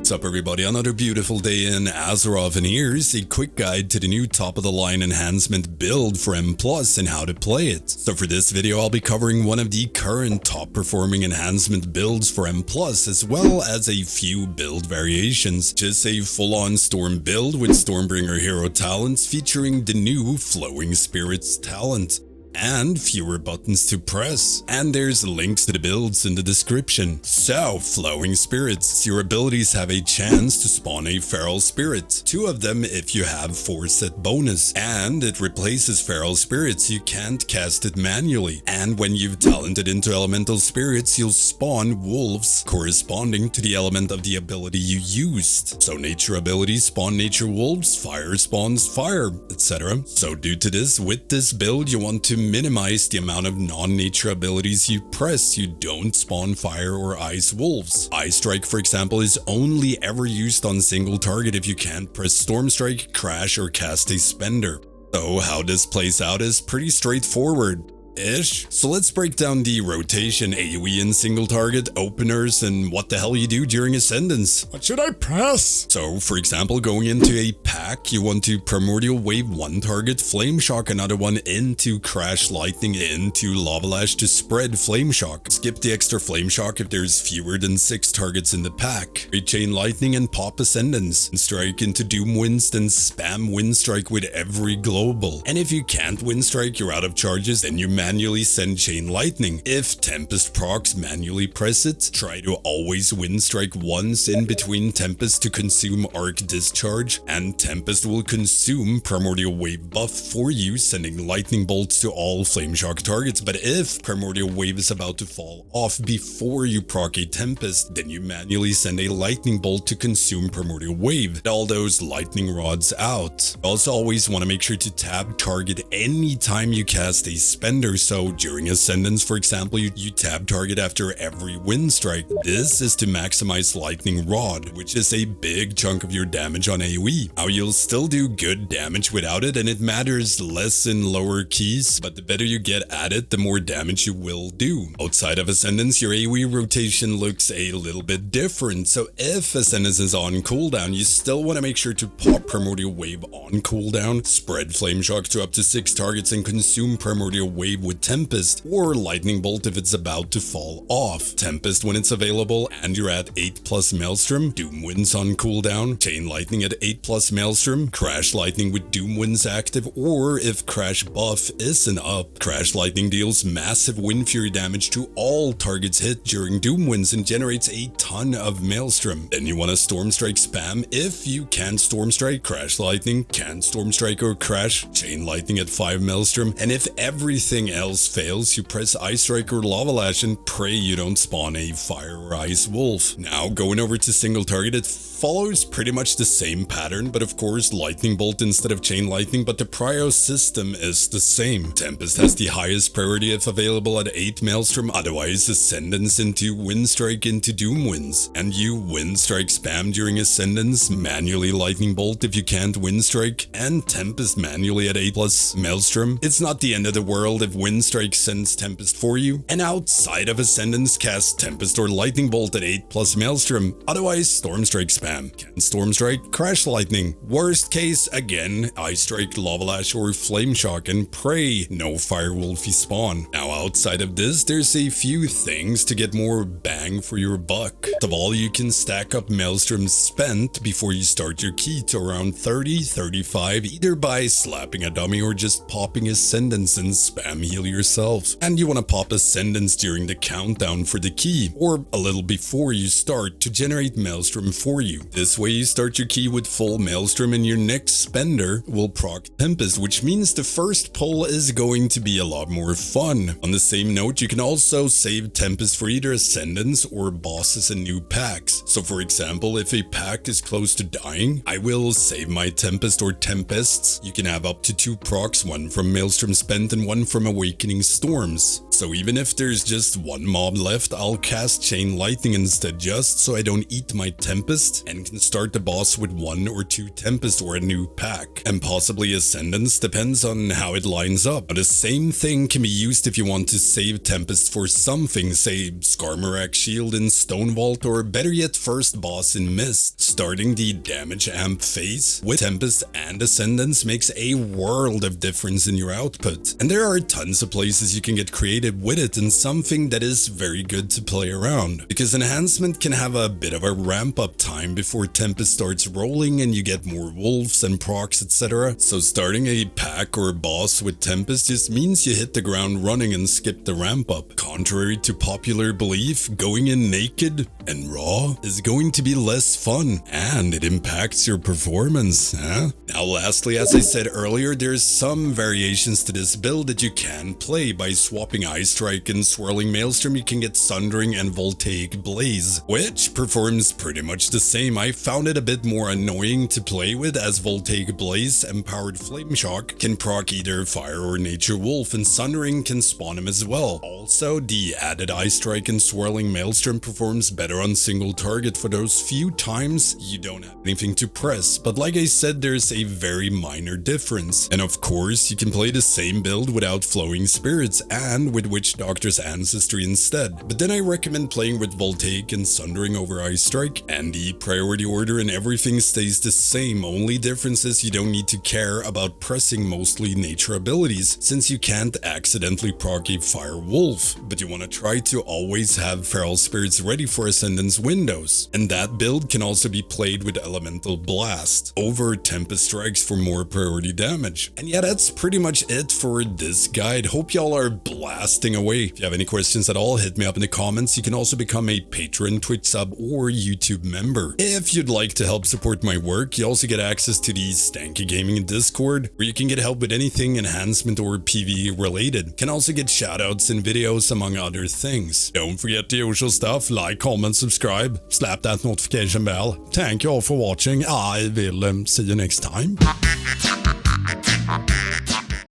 What's up everybody, another beautiful day in Azeroth, and here's a quick guide to the new top of the line enhancement build for M+ and how to play it. So for this video I'll be covering one of the current top performing enhancement builds for M+, as well as a few build variations. Just a full-on Storm build with Stormbringer hero talents featuring the new Flowing Spirits talent. And fewer buttons to press. And there's links to the builds in the description. So, Flowing Spirits. Your abilities have a chance to spawn a Feral Spirit. 2 of them if you have 4 set bonus. And it replaces Feral Spirits, you can't cast it manually. And when you've talented into Elemental Spirits, you'll spawn wolves corresponding to the element of the ability you used. So nature abilities spawn nature wolves, fire spawns fire, etc. So due to this, with this build you want to minimize the amount of non-nature abilities you press. You don't spawn fire or ice wolves. Ice Strike, for example, is only ever used on single target if you can't press Storm Strike, Crash, or cast a Spender. So how this plays out is pretty straightforward. So let's break down the rotation, AoE and single target, openers, and what the hell you do during Ascendance. What should I press? So for example, going into a pack, you want to Primordial Wave one target, Flame Shock another one, into Crash Lightning, into Lava Lash to spread Flame Shock. Skip the extra Flame Shock if there's fewer than 6 targets in the pack. Chain Lightning and pop Ascendance. And strike into Doom Winds, then spam Wind Strike with every global. And if you can't Wind Strike, you're out of charges, then you manually send Chain Lightning. If Tempest procs, manually press it. Try to always Wind Strike once in between Tempest to consume Arc Discharge, and Tempest will consume Primordial Wave buff for you, sending Lightning Bolts to all Flame Shock targets. But if Primordial Wave is about to fall off before you proc a Tempest, then you manually send a Lightning Bolt to consume Primordial Wave. Get all those Lightning Rods out. Also always want to make sure to tab target anytime you cast a Spender. So during Ascendance, for example, you tab target after every Wind Strike. This is to maximize Lightning Rod, which is a big chunk of your damage on AoE. Now you'll still do good damage without it, and it matters less in lower keys, but the better you get at it, the more damage you will do. Outside of Ascendance, your AoE rotation looks a little bit different. So if Ascendance is on cooldown, you still want to make sure to pop Primordial Wave on cooldown, spread Flame Shock to up to 6 targets, and consume Primordial Wave with Tempest, or Lightning Bolt if it's about to fall off. Tempest when it's available and you're at 8+ Maelstrom, Doom Winds on cooldown, Chain Lightning at 8+ Maelstrom, Crash Lightning with Doom Winds active, or if Crash buff isn't up, Crash Lightning deals massive Wind Fury damage to all targets hit during Doom Winds and generates a ton of Maelstrom. Then you want to Storm Strike spam. If you can't Storm Strike, Crash Lightning, can Storm Strike or Crash, Chain Lightning at 5 Maelstrom, and if everything else fails, you press Ice Strike or Lava Lash and pray you don't spawn a Fire or Ice Wolf. Now going over to single target, it follows pretty much the same pattern, but of course Lightning Bolt instead of Chain Lightning, but the prio system is the same. Tempest has the highest priority if available at 8 Maelstrom, otherwise Ascendance into Wind Strike into Doom Winds. And you Wind Strike spam during Ascendance, manually Lightning Bolt if you can't Wind Strike, and Tempest manually at 8+ Maelstrom. It's not the end of the world if Wind Strike sends Tempest for you, and outside of Ascendance, cast Tempest or Lightning Bolt at 8+ Maelstrom, otherwise Storm Strike spam. Can Storm Strike, Crash Lightning. Worst case, again, Ice Strike, Lava Lash, or Flame Shock, and pray no Firewolfy spawn. Now outside of this, there's a few things to get more bang for your buck. First of all, you can stack up Maelstrom spent before you start your key to around 30-35, either by slapping a dummy or just popping Ascendance and spam heal yourself. And you want to pop Ascendance during the countdown for the key, or a little before you start, to generate Maelstrom for you. This way you start your key with full Maelstrom, and your next Spender will proc Tempest, which means the first pull is going to be a lot more fun. On the same note, you can also save Tempest for either Ascendance or bosses in new packs. So for example, if a pack is close to dying, I will save my Tempest or Tempests. You can have up to 2 procs, one from Maelstrom spent and one from Awakening Storms. So even if there's just one mob left, I'll cast Chain Lightning instead just so I don't eat my Tempest and can start the boss with 1 or 2 Tempest or a new pack. And possibly Ascendance, depends on how it lines up. But the same thing can be used if you want to save Tempest for something, say Skarmorak Shield in Stone Vault, or better yet first boss in Mist. Starting the damage amp phase with Tempest and Ascendance makes a world of difference in your output. And there are tons of places you can get creative with it, and something that is very good to play around. Because Enhancement can have a bit of a ramp up time before Tempest starts rolling and you get more wolves and procs, etc. So starting a pack or boss with Tempest just means you hit the ground running and skip the ramp up. Contrary to popular belief, going in naked and raw is going to be less fun, and it impacts your performance, huh? Now lastly, as I said earlier, there's some variations to this build that you can play. By swapping Ice Strike and Swirling Maelstrom, you can get Sundering and Voltaic Blaze, which performs pretty much the same. I found it a bit more annoying to play with, as Voltaic Blaze Empowered Flame Shock can proc either Fire or Nature Wolf, and Sundering can spawn him as well. Also, the added Ice Strike and Swirling Maelstrom performs better on single target for those few times you don't have anything to press, but like I said, there's a very minor difference. And of course, you can play the same build without Flowing Spirits and with Witch Doctor's Ancestry instead. But then I recommend playing with Voltaic and Sundering over Ice Strike, and the priority order and everything stays the same. Only difference is you don't need to care about pressing mostly nature abilities, since you can't accidentally proc a Fire Wolf, but you want to try to always have Feral Spirits ready for Ascendance windows. And that build can also be played with Elemental Blast over Tempest Strikes for more priority damage. And yeah, that's pretty much it for this guide. Hope y'all are blasting away. If you have any questions at all, hit me up in the comments. You can also become a patron, Twitch sub, or YouTube member. If you'd like to help support my work, you also get access to the Stankie Gaming Discord, where you can get help with anything Enhancement or PvE related. Can also get shoutouts in videos, among other things. Don't forget the usual stuff: like, comment, subscribe, slap that notification bell. Thank you all for watching. I will see you next time.